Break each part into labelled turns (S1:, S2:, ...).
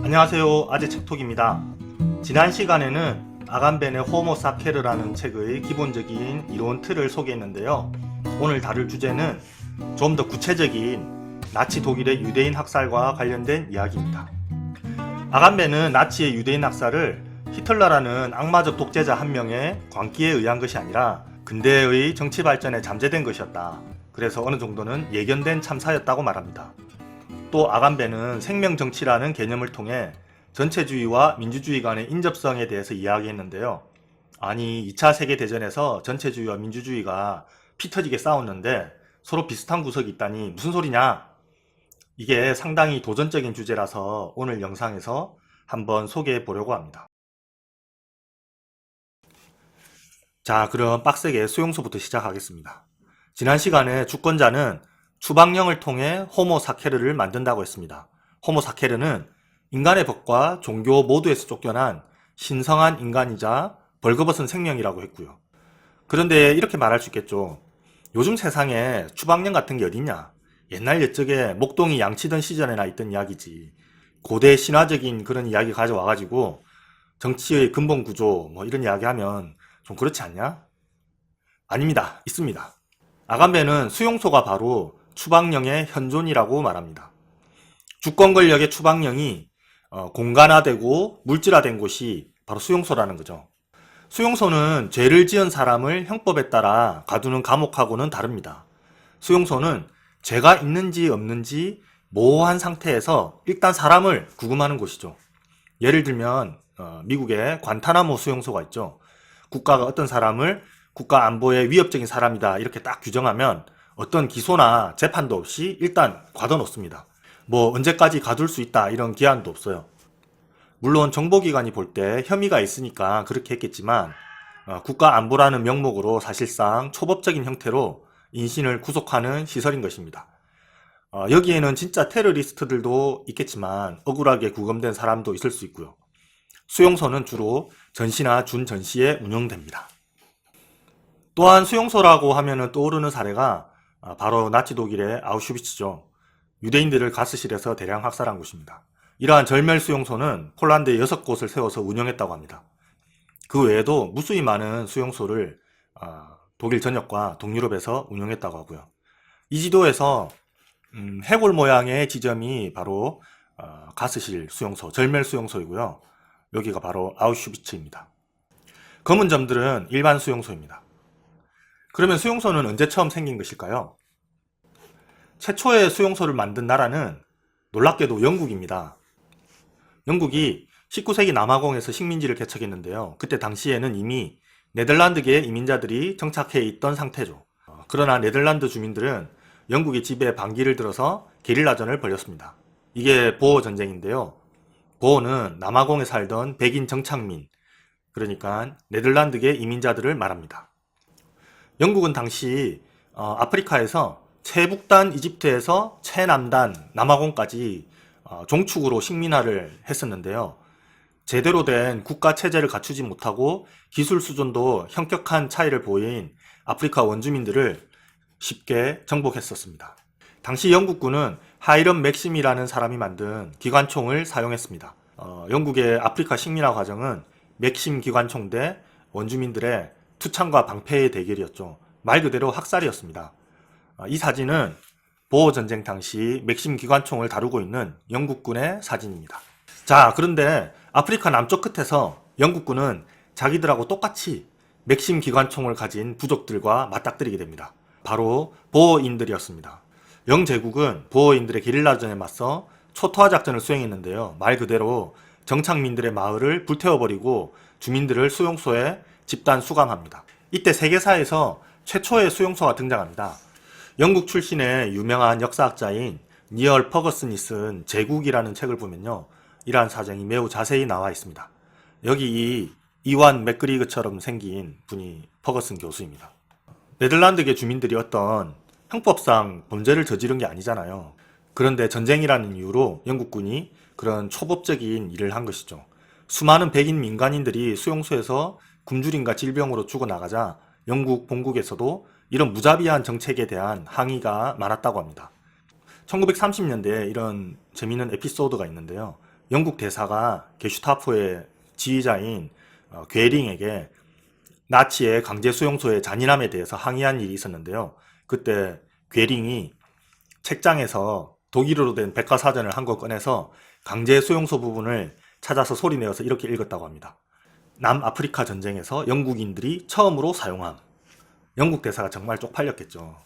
S1: 안녕하세요. 아재 책톡입니다. 지난 시간에는 아간벤의 호모 사케르라는 책의 기본적인 이론 틀을 소개했는데요. 오늘 다룰 주제는 좀 더 구체적인 나치 독일의 유대인 학살과 관련된 이야기입니다. 아간벤은 나치의 유대인 학살을 히틀러라는 악마적 독재자 한 명의 광기에 의한 것이 아니라 근대의 정치 발전에 잠재된 것이었다. 그래서 어느 정도는 예견된 참사였다고 말합니다. 또 아간벤은 생명정치라는 개념을 통해 전체주의와 민주주의 간의 인접성에 대해서 이야기했는데요. 아니 2차 세계대전에서 전체주의와 민주주의가 피 터지게 싸웠는데 서로 비슷한 구석이 있다니 무슨 소리냐? 이게 상당히 도전적인 주제라서 오늘 영상에서 한번 소개해 보려고 합니다. 자, 그럼 빡세게 수용소부터 시작하겠습니다. 지난 시간에 주권자는 추방령을 통해 호모 사케르를 만든다고 했습니다. 호모 사케르는 인간의 법과 종교 모두에서 쫓겨난 신성한 인간이자 벌거벗은 생명이라고 했고요. 그런데 이렇게 말할 수 있겠죠. 요즘 세상에 추방령 같은 게 어딨냐? 옛날 옛적에 목동이 양치던 시절에나 있던 이야기지. 고대 신화적인 그런 이야기 가져와가지고 정치의 근본 구조 뭐 이런 이야기 하면 좀 그렇지 않냐? 아닙니다. 있습니다. 아간벤은 수용소가 바로 추방령의 현존이라고 말합니다. 주권 권력의 추방령이 공간화되고 물질화된 곳이 바로 수용소라는 거죠. 수용소는 죄를 지은 사람을 형법에 따라 가두는 감옥하고는 다릅니다. 수용소는 죄가 있는지 없는지 모호한 상태에서 일단 사람을 구금하는 곳이죠. 예를 들면 미국의 관타나모 수용소가 있죠. 국가가 어떤 사람을 국가 안보에 위협적인 사람이다 이렇게 딱 규정하면 어떤 기소나 재판도 없이 일단 가둬놓습니다. 뭐 언제까지 가둘 수 있다 이런 기한도 없어요. 물론 정보기관이 볼 때 혐의가 있으니까 그렇게 했겠지만 국가 안보라는 명목으로 사실상 초법적인 형태로 인신을 구속하는 시설인 것입니다. 여기에는 진짜 테러리스트들도 있겠지만 억울하게 구금된 사람도 있을 수 있고요. 수용소는 주로 전시나 준전시에 운영됩니다. 또한 수용소라고 하면 떠오르는 사례가 바로 나치 독일의 아우슈비츠죠. 유대인들을 가스실에서 대량 학살한 곳입니다. 이러한 절멸 수용소는 폴란드에 6곳을 세워서 운영했다고 합니다. 그 외에도 무수히 많은 수용소를 독일 전역과 동유럽에서 운영했다고 하고요. 이 지도에서 해골 모양의 지점이 바로 가스실 수용소, 절멸 수용소이고요. 여기가 바로 아우슈비츠입니다. 검은 점들은 일반 수용소입니다. 그러면 수용소는 언제 처음 생긴 것일까요? 최초의 수용소를 만든 나라는 놀랍게도 영국입니다. 영국이 19세기 남아공에서 식민지를 개척했는데요. 그때 당시에는 이미 네덜란드계 이민자들이 정착해 있던 상태죠. 그러나 네덜란드 주민들은 영국의 지배에 반기를 들어서 게릴라전을 벌였습니다. 이게 보어전쟁인데요. 보어는 남아공에 살던 백인 정착민, 그러니까 네덜란드계 이민자들을 말합니다. 영국은 당시 아프리카에서 최북단 이집트에서 최남단 남아공까지 종축으로 식민화를 했었는데요. 제대로 된 국가 체제를 갖추지 못하고 기술 수준도 현격한 차이를 보인 아프리카 원주민들을 쉽게 정복했었습니다. 당시 영국군은 하이럼 맥심이라는 사람이 만든 기관총을 사용했습니다. 영국의 아프리카 식민화 과정은 맥심 기관총 대 원주민들의 투창과 방패의 대결이었죠. 말 그대로 학살이었습니다. 이 사진은 보어전쟁 당시 맥심 기관총을 다루고 있는 영국군의 사진입니다. 자, 그런데 아프리카 남쪽 끝에서 영국군은 자기들하고 똑같이 맥심 기관총을 가진 부족들과 맞닥뜨리게 됩니다. 바로 보어인들이었습니다. 영제국은 보어인들의 게릴라전에 맞서 초토화 작전을 수행했는데요. 말 그대로 정착민들의 마을을 불태워버리고 주민들을 수용소에 집단 수감합니다. 이때 세계사에서 최초의 수용소가 등장합니다. 영국 출신의 유명한 역사학자인 니얼 퍼거슨이 쓴 제국이라는 책을 보면요. 이러한 사정이 매우 자세히 나와 있습니다. 여기 이 이완 맥그리그처럼 생긴 분이 퍼거슨 교수입니다. 네덜란드계 주민들이 어떤 형법상 범죄를 저지른 게 아니잖아요. 그런데 전쟁이라는 이유로 영국군이 그런 초법적인 일을 한 것이죠. 수많은 백인 민간인들이 수용소에서 굶주림과 질병으로 죽어나가자 영국 본국에서도 이런 무자비한 정책에 대한 항의가 많았다고 합니다. 1930년대에 이런 재미있는 에피소드가 있는데요. 영국 대사가 게슈타포의 지휘자인 괴링에게 나치의 강제 수용소의 잔인함에 대해서 항의한 일이 있었는데요. 그때 괴링이 책장에서 독일어로 된 백과사전을 한 권 꺼내서 강제 수용소 부분을 찾아서 소리내어서 이렇게 읽었다고 합니다. 남아프리카 전쟁에서 영국인들이 처음으로 사용함. 영국 대사가 정말 쪽팔렸겠죠.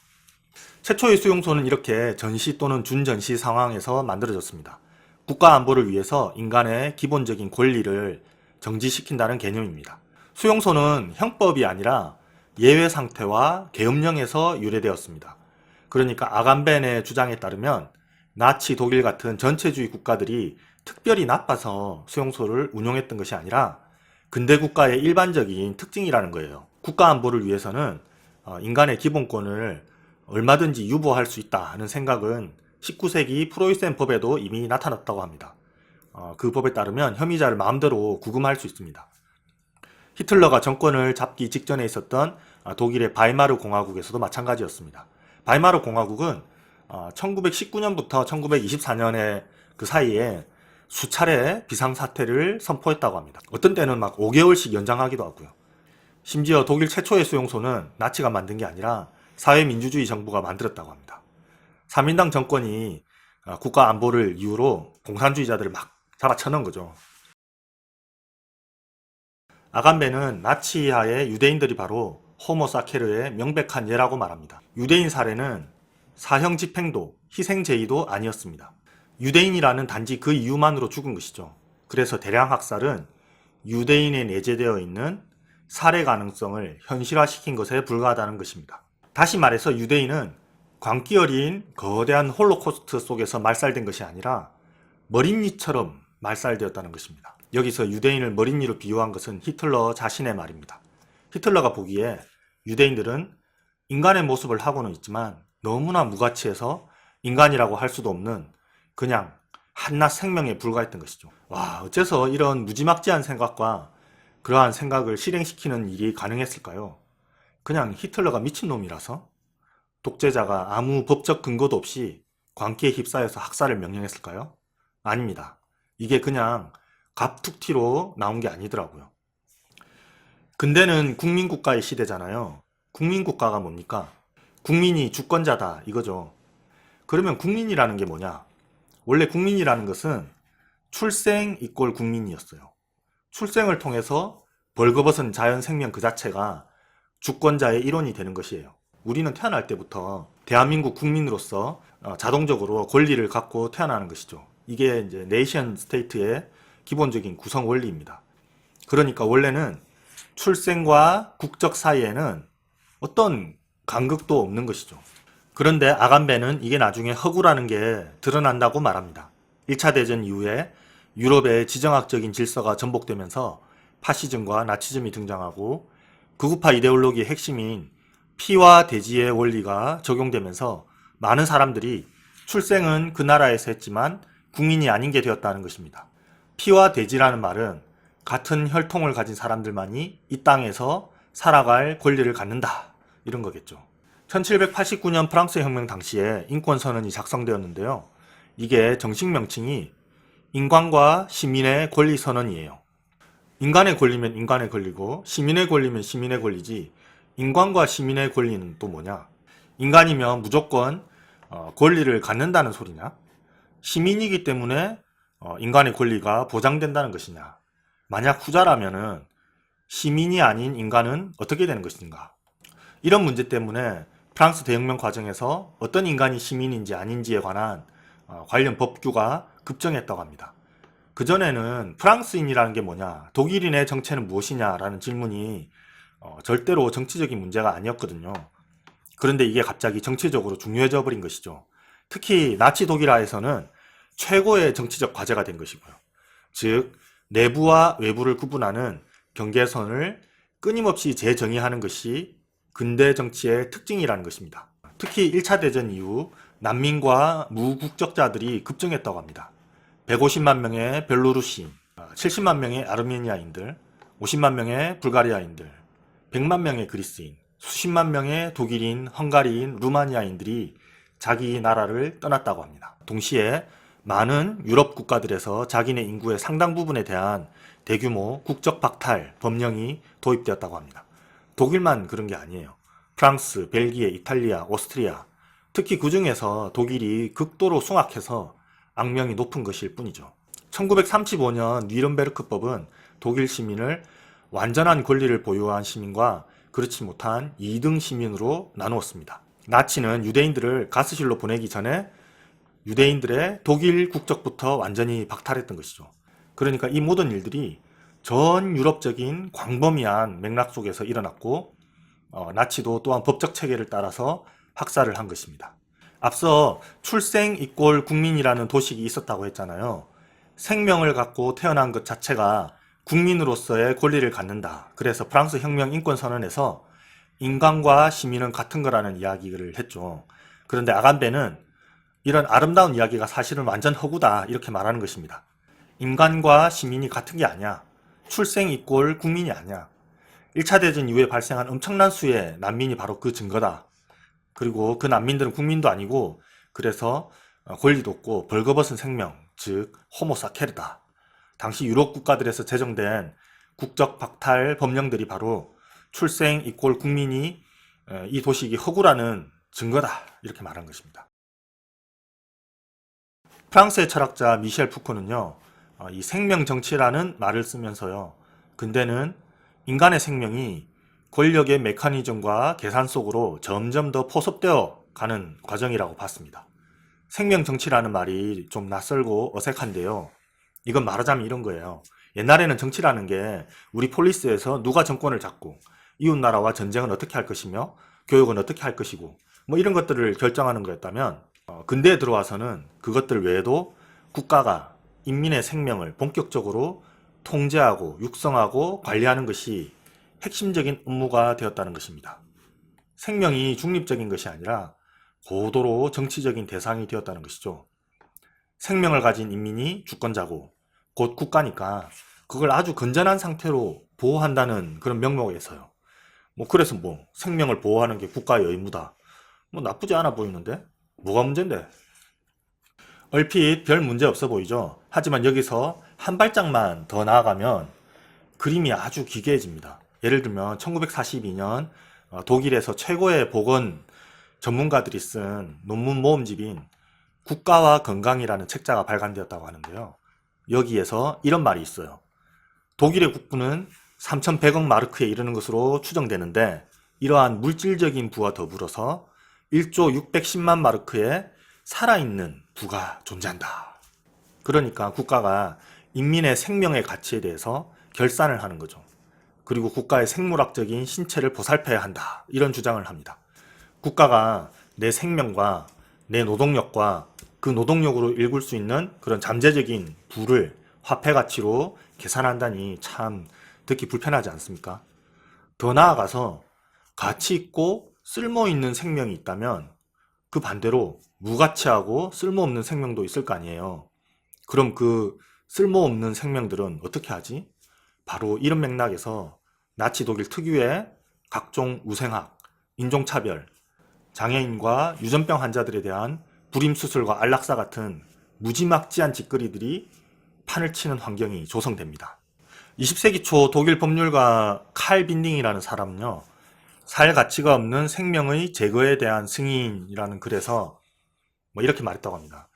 S1: 최초의 수용소는 이렇게 전시 또는 준전시 상황에서 만들어졌습니다. 국가 안보를 위해서 인간의 기본적인 권리를 정지시킨다는 개념입니다. 수용소는 형법이 아니라 예외 상태와 계엄령에서 유래되었습니다. 그러니까 아간벤의 주장에 따르면 나치 독일 같은 전체주의 국가들이 특별히 나빠서 수용소를 운용했던 것이 아니라 근대 국가의 일반적인 특징이라는 거예요. 국가 안보를 위해서는 인간의 기본권을 얼마든지 유보할 수 있다는 생각은 19세기 프로이센 법에도 이미 나타났다고 합니다. 그 법에 따르면 혐의자를 마음대로 구금할 수 있습니다. 히틀러가 정권을 잡기 직전에 있었던 독일의 바이마르 공화국에서도 마찬가지였습니다. 바이마르 공화국은 1919년부터 1924년의 그 사이에 수차례 비상사태를 선포했다고 합니다. 어떤 때는 막 5개월씩 연장하기도 하고요. 심지어 독일 최초의 수용소는 나치가 만든 게 아니라 사회민주주의 정부가 만들었다고 합니다. 3인당 정권이 국가 안보를 이유로 공산주의자들을 막 잡아쳐넣은 거죠. 아간베는 나치하의 유대인들이 바로 호모 사케르의 명백한 예라고 말합니다. 유대인 살해는 사형 집행도 희생제의도 아니었습니다. 유대인이라는 단지 그 이유만으로 죽은 것이죠. 그래서 대량 학살은 유대인에 내재되어 있는 살해 가능성을 현실화시킨 것에 불과하다는 것입니다. 다시 말해서 유대인은 광기 어린 거대한 홀로코스트 속에서 말살된 것이 아니라 머릿니처럼 말살되었다는 것입니다. 여기서 유대인을 머릿니로 비유한 것은 히틀러 자신의 말입니다. 히틀러가 보기에 유대인들은 인간의 모습을 하고는 있지만 너무나 무가치해서 인간이라고 할 수도 없는 그냥 한낱 생명에 불과했던 것이죠. 와, 어째서 이런 무지막지한 생각과 그러한 생각을 실행시키는 일이 가능했을까요? 그냥 히틀러가 미친놈이라서? 독재자가 아무 법적 근거도 없이 광기에 휩싸여서 학살을 명령했을까요? 아닙니다. 이게 그냥 갑툭튀로 나온 게 아니더라고요. 근대는 국민국가의 시대잖아요. 국민국가가 뭡니까? 국민이 주권자다 이거죠. 그러면 국민이라는 게 뭐냐? 원래 국민이라는 것은 출생 이꼴 국민이었어요. 출생을 통해서 벌거벗은 자연 생명 그 자체가 주권자의 일원이 되는 것이에요. 우리는 태어날 때부터 대한민국 국민으로서 자동적으로 권리를 갖고 태어나는 것이죠. 이게 이제 네이션 스테이트의 기본적인 구성 원리입니다. 그러니까 원래는 출생과 국적 사이에는 어떤 간극도 없는 것이죠. 그런데 아간베는 이게 나중에 허구라는 게 드러난다고 말합니다. 1차 대전 이후에 유럽의 지정학적인 질서가 전복되면서 파시즘과 나치즘이 등장하고 극우파 이데올로기의 핵심인 피와 대지의 원리가 적용되면서 많은 사람들이 출생은 그 나라에서 했지만 국민이 아닌 게 되었다는 것입니다. 피와 대지라는 말은 같은 혈통을 가진 사람들만이 이 땅에서 살아갈 권리를 갖는다 이런 거겠죠. 1789년 프랑스 혁명 당시에 인권선언이 작성되었는데요. 이게 정식 명칭이 인간과 시민의 권리선언이에요. 인간의 권리면 인간의 권리고 시민의 권리면 시민의 권리지 인간과 시민의 권리는 또 뭐냐? 인간이면 무조건 권리를 갖는다는 소리냐? 시민이기 때문에 인간의 권리가 보장된다는 것이냐? 만약 후자라면은 시민이 아닌 인간은 어떻게 되는 것인가? 이런 문제 때문에 프랑스 대혁명 과정에서 어떤 인간이 시민인지 아닌지에 관한 관련 법규가 급정했다고 합니다. 그전에는 프랑스인이라는 게 뭐냐, 독일인의 정체는 무엇이냐라는 질문이 절대로 정치적인 문제가 아니었거든요. 그런데 이게 갑자기 정치적으로 중요해져 버린 것이죠. 특히 나치 독일화에서는 최고의 정치적 과제가 된 것이고요. 즉 내부와 외부를 구분하는 경계선을 끊임없이 재정의하는 것이 근대 정치의 특징이라는 것입니다. 특히 1차 대전 이후 난민과 무국적자들이 급증했다고 합니다. 150만 명의 벨로루시인, 70만 명의 아르메니아인들, 50만 명의 불가리아인들, 100만 명의 그리스인, 수십만 명의 독일인, 헝가리인, 루마니아인들이 자기 나라를 떠났다고 합니다. 동시에 많은 유럽 국가들에서 자기네 인구의 상당 부분에 대한 대규모 국적 박탈 법령이 도입되었다고 합니다. 독일만 그런 게 아니에요. 프랑스, 벨기에, 이탈리아, 오스트리아, 특히 그 중에서 독일이 극도로 숭악해서 악명이 높은 것일 뿐이죠. 1935년 뉘른베르크법은 독일 시민을 완전한 권리를 보유한 시민과 그렇지 못한 2등 시민으로 나누었습니다. 나치는 유대인들을 가스실로 보내기 전에 유대인들의 독일 국적부터 완전히 박탈했던 것이죠. 그러니까 이 모든 일들이 전 유럽적인 광범위한 맥락 속에서 일어났고 나치도 또한 법적 체계를 따라서 학살을 한 것입니다. 앞서 출생 이꼴 국민이라는 도식이 있었다고 했잖아요. 생명을 갖고 태어난 것 자체가 국민으로서의 권리를 갖는다. 그래서 프랑스 혁명 인권선언에서 인간과 시민은 같은 거라는 이야기를 했죠. 그런데 아간베는 이런 아름다운 이야기가 사실은 완전 허구다 이렇게 말하는 것입니다. 인간과 시민이 같은 게 아니야. 출생 이꼴 국민이 아니야. 1차 대전 이후에 발생한 엄청난 수의 난민이 바로 그 증거다. 그리고 그 난민들은 국민도 아니고 그래서 권리도 없고 벌거벗은 생명, 즉 호모사케르다. 당시 유럽 국가들에서 제정된 국적 박탈 법령들이 바로 출생 이꼴 국민이 이 도식이 허구라는 증거다 이렇게 말한 것입니다. 프랑스의 철학자 미셸 푸코는요, 이 생명정치라는 말을 쓰면서요, 근대는 인간의 생명이 권력의 메커니즘과 계산 속으로 점점 더 포섭되어 가는 과정이라고 봤습니다. 생명정치라는 말이 좀 낯설고 어색한데요. 이건 말하자면 이런 거예요. 옛날에는 정치라는 게 우리 폴리스에서 누가 정권을 잡고 이웃나라와 전쟁은 어떻게 할 것이며 교육은 어떻게 할 것이고 뭐 이런 것들을 결정하는 거였다면 근대에 들어와서는 그것들 외에도 국가가 인민의 생명을 본격적으로 통제하고 육성하고 관리하는 것이 핵심적인 업무가 되었다는 것입니다. 생명이 중립적인 것이 아니라 고도로 정치적인 대상이 되었다는 것이죠. 생명을 가진 인민이 주권자고 곧 국가니까 그걸 아주 건전한 상태로 보호한다는 그런 명목에서요. 그래서 생명을 보호하는 게 국가의 의무다. 나쁘지 않아 보이는데? 뭐가 문제인데? 얼핏 별 문제 없어 보이죠? 하지만 여기서 한 발짝만 더 나아가면 그림이 아주 기괴해집니다. 예를 들면 1942년 독일에서 최고의 보건 전문가들이 쓴 논문 모음집인 국가와 건강이라는 책자가 발간되었다고 하는데요. 여기에서 이런 말이 있어요. 독일의 국부는 3,100억 마르크에 이르는 것으로 추정되는데 이러한 물질적인 부와 더불어서 1조 610만 마르크의 살아있는 부가 존재한다. 그러니까 국가가 인민의 생명의 가치에 대해서 결산을 하는 거죠. 그리고 국가의 생물학적인 신체를 보살펴야 한다. 이런 주장을 합니다. 국가가 내 생명과 내 노동력과 그 노동력으로 일굴 수 있는 그런 잠재적인 부를 화폐 가치로 계산한다니 참 듣기 불편하지 않습니까? 더 나아가서 가치 있고 쓸모 있는 생명이 있다면 그 반대로 무가치하고 쓸모없는 생명도 있을 거 아니에요. 그럼 그 쓸모없는 생명들은 어떻게 하지? 바로 이런 맥락에서 나치 독일 특유의 각종 우생학, 인종차별, 장애인과 유전병 환자들에 대한 불임수술과 안락사 같은 무지막지한 짓거리들이 판을 치는 환경이 조성됩니다. 20세기 초 독일 법률가 칼 빈딩이라는 사람은요, 살 가치가 없는 생명의 제거에 대한 승인이라는 글에서 이렇게 말했다고 합니다.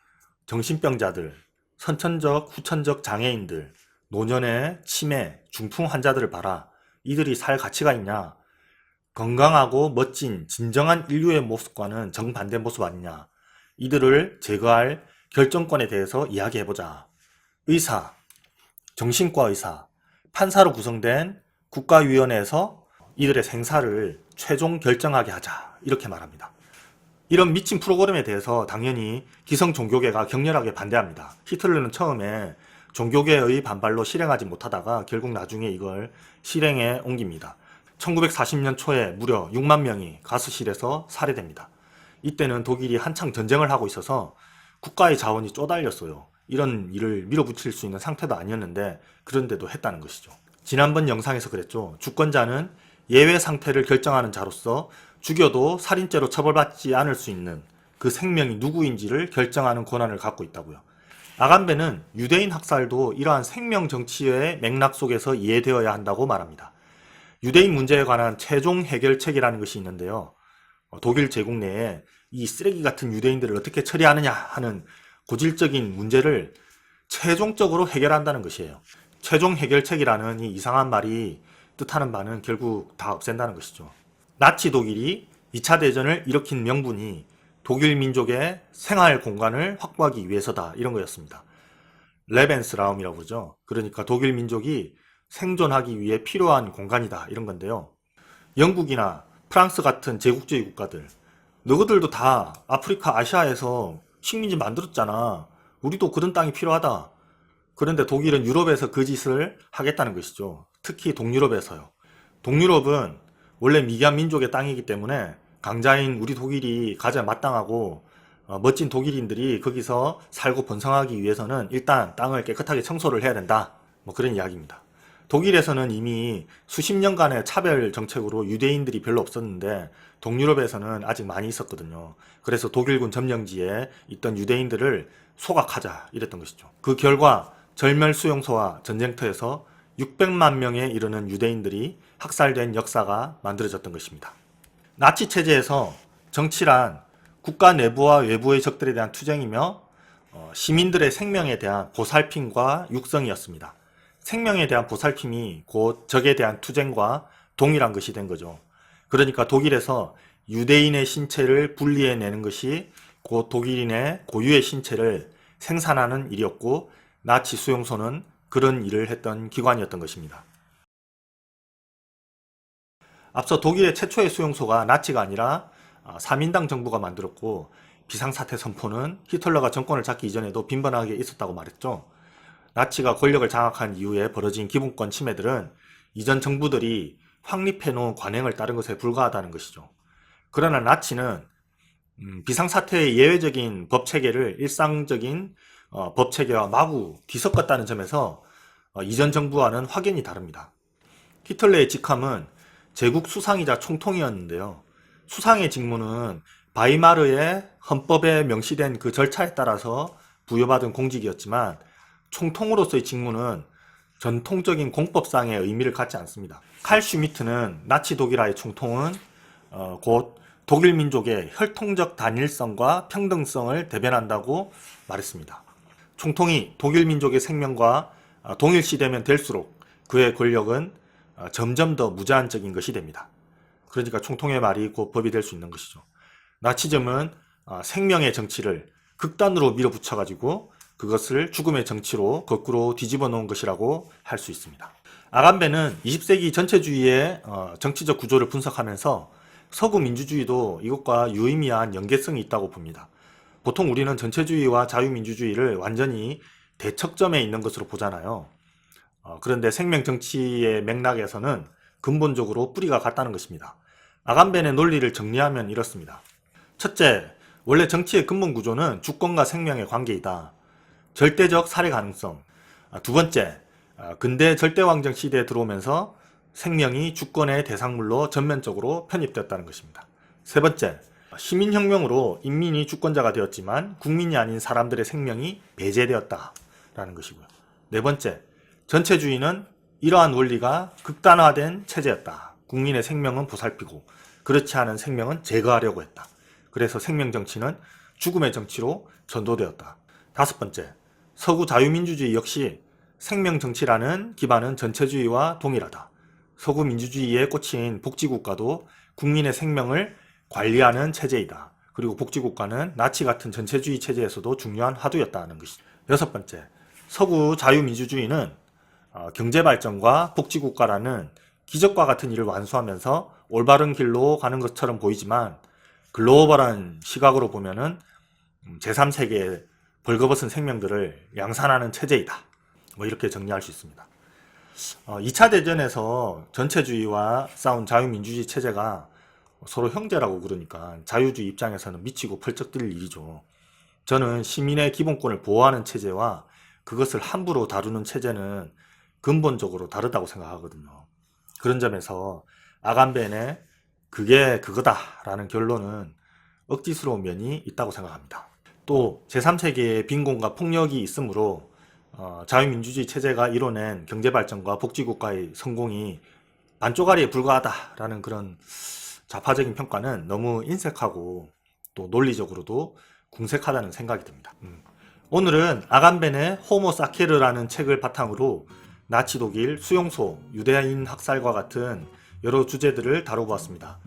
S1: 정신병자들, 선천적, 후천적 장애인들, 노년의 치매, 중풍 환자들을 봐라. 이들이 살 가치가 있냐? 건강하고 멋진 진정한 인류의 모습과는 정반대 모습 아니냐? 이들을 제거할 결정권에 대해서 이야기해보자. 의사, 정신과 의사, 판사로 구성된 국가위원회에서 이들의 생사를 최종 결정하게 하자. 이렇게 말합니다. 이런 미친 프로그램에 대해서 당연히 기성 종교계가 격렬하게 반대합니다. 히틀러는 처음에 종교계의 반발로 실행하지 못하다가 결국 나중에 이걸 실행에 옮깁니다. 1940년 초에 무려 6만 명이 가스실에서 살해됩니다. 이때는 독일이 한창 전쟁을 하고 있어서 국가의 자원이 쪼달렸어요. 이런 일을 밀어붙일 수 있는 상태도 아니었는데 그런데도 했다는 것이죠. 지난번 영상에서 그랬죠. 주권자는 예외 상태를 결정하는 자로서 죽여도 살인죄로 처벌받지 않을 수 있는 그 생명이 누구인지를 결정하는 권한을 갖고 있다고요. 아간베는 유대인 학살도 이러한 생명 정치의 맥락 속에서 이해되어야 한다고 말합니다. 유대인 문제에 관한 최종 해결책이라는 것이 있는데요. 독일 제국 내에 이 쓰레기 같은 유대인들을 어떻게 처리하느냐 하는 고질적인 문제를 최종적으로 해결한다는 것이에요. 최종 해결책이라는 이 이상한 말이 뜻하는 바는 결국 다 없앤다는 것이죠. 나치 독일이 2차 대전을 일으킨 명분이 독일 민족의 생활 공간을 확보하기 위해서다, 이런 거였습니다. 레벤스라움이라고 그러죠. 그러니까 독일 민족이 생존하기 위해 필요한 공간이다, 이런 건데요. 영국이나 프랑스 같은 제국주의 국가들, 너희들도 다 아프리카, 아시아에서 식민지 만들었잖아. 우리도 그런 땅이 필요하다. 그런데 독일은 유럽에서 그 짓을 하겠다는 것이죠. 특히 동유럽에서요. 동유럽은 원래 미개한 민족의 땅이기 때문에 강자인 우리 독일이 가장 마땅하고 멋진 독일인들이 거기서 살고 번성하기 위해서는 일단 땅을 깨끗하게 청소를 해야 된다. 뭐 그런 이야기입니다. 독일에서는 이미 수십 년간의 차별 정책으로 유대인들이 별로 없었는데 동유럽에서는 아직 많이 있었거든요. 그래서 독일군 점령지에 있던 유대인들을 소각하자, 이랬던 것이죠. 그 결과 절멸 수용소와 전쟁터에서 600만 명에 이르는 유대인들이 학살된 역사가 만들어졌던 것입니다. 나치 체제에서 정치란 국가 내부와 외부의 적들에 대한 투쟁이며 시민들의 생명에 대한 보살핌과 육성이었습니다. 생명에 대한 보살핌이 곧 적에 대한 투쟁과 동일한 것이 된 거죠. 그러니까 독일에서 유대인의 신체를 분리해내는 것이 곧 독일인의 고유의 신체를 생산하는 일이었고, 나치 수용소는 그런 일을 했던 기관이었던 것입니다. 앞서 독일의 최초의 수용소가 나치가 아니라 3인당 정부가 만들었고, 비상사태 선포는 히틀러가 정권을 잡기 이전에도 빈번하게 있었다고 말했죠. 나치가 권력을 장악한 이후에 벌어진 기본권 침해들은 이전 정부들이 확립해놓은 관행을 따른 것에 불과하다는 것이죠. 그러나 나치는 비상사태의 예외적인 법체계를 일상적인 법체계와 마구 뒤섞었다는 점에서 이전 정부와는 확연히 다릅니다. 히틀러의 직함은 제국 수상이자 총통이었는데요. 수상의 직무는 바이마르의 헌법에 명시된 그 절차에 따라서 부여받은 공직이었지만, 총통으로서의 직무는 전통적인 공법상의 의미를 갖지 않습니다. 칼 슈미트는 나치 독일화의 총통은 곧 독일 민족의 혈통적 단일성과 평등성을 대변한다고 말했습니다. 총통이 독일 민족의 생명과 동일시되면 될수록 그의 권력은 점점 더 무제한적인 것이 됩니다. 그러니까 총통의 말이 곧 법이 될 수 있는 것이죠. 나치즘은 생명의 정치를 극단으로 밀어붙여가지고 그것을 죽음의 정치로 거꾸로 뒤집어 놓은 것이라고 할 수 있습니다. 아간베는 20세기 전체주의의 정치적 구조를 분석하면서 서구 민주주의도 이것과 유의미한 연계성이 있다고 봅니다. 보통 우리는 전체주의와 자유민주주의를 완전히 대척점에 있는 것으로 보잖아요. 그런데 생명 정치의 맥락에서는 근본적으로 뿌리가 같다는 것입니다. 아간베의 논리를 정리하면 이렇습니다. 첫째, 원래 정치의 근본 구조는 주권과 생명의 관계이다. 절대적 살해 가능성. 두 번째, 근대 절대왕정 시대에 들어오면서 생명이 주권의 대상물로 전면적으로 편입되었다는 것입니다. 세 번째, 시민혁명으로 인민이 주권자가 되었지만 국민이 아닌 사람들의 생명이 배제되었다라는 것이고요. 네 번째, 전체주의는 이러한 원리가 극단화된 체제였다. 국민의 생명은 보살피고 그렇지 않은 생명은 제거하려고 했다. 그래서 생명정치는 죽음의 정치로 전도되었다. 다섯 번째, 서구 자유민주주의 역시 생명정치라는 기반은 전체주의와 동일하다. 서구 민주주의에 꽂힌 복지국가도 국민의 생명을 관리하는 체제이다. 그리고 복지국가는 나치 같은 전체주의 체제에서도 중요한 화두였다는 것이다. 여섯 번째, 서구 자유민주주의는 경제발전과 복지국가라는 기적과 같은 일을 완수하면서 올바른 길로 가는 것처럼 보이지만 글로벌한 시각으로 보면은 제3세계의 벌거벗은 생명들을 양산하는 체제이다. 뭐 이렇게 정리할 수 있습니다. 2차 대전에서 전체주의와 싸운 자유민주주의 체제가 서로 형제라고 그러니까 자유주의 입장에서는 미치고 펄쩍 뛸 일이죠. 저는 시민의 기본권을 보호하는 체제와 그것을 함부로 다루는 체제는 근본적으로 다르다고 생각하거든요. 그런 점에서 아간베의 그게 그거다라는 결론은 억지스러운 면이 있다고 생각합니다. 또 제3세계에 빈곤과 폭력이 있으므로 자유민주주의 체제가 이뤄낸 경제발전과 복지국가의 성공이 반쪽짜리에 불과하다라는 그런 좌파적인 평가는 너무 인색하고 또 논리적으로도 궁색하다는 생각이 듭니다. 오늘은 아간벤의 호모 사케르라는 책을 바탕으로 나치 독일, 수용소, 유대인 학살과 같은 여러 주제들을 다뤄보았습니다.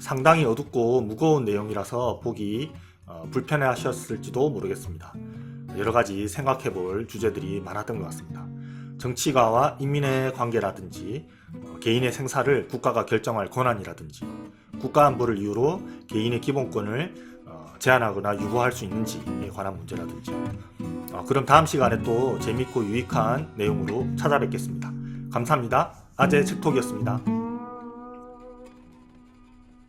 S1: 상당히 어둡고 무거운 내용이라서 보기 불편해 하셨을지도 모르겠습니다. 여러가지 생각해볼 주제들이 많았던 것 같습니다. 정치가와 인민의 관계라든지 개인의 생사를 국가가 결정할 권한이라든지 국가 안보를 이유로 개인의 기본권을 제한하거나 유보할 수 있는지에 관한 문제라든지 그럼 다음 시간에 또 재밌고 유익한 내용으로 찾아뵙겠습니다. 감사합니다. 아재 책톡이었습니다.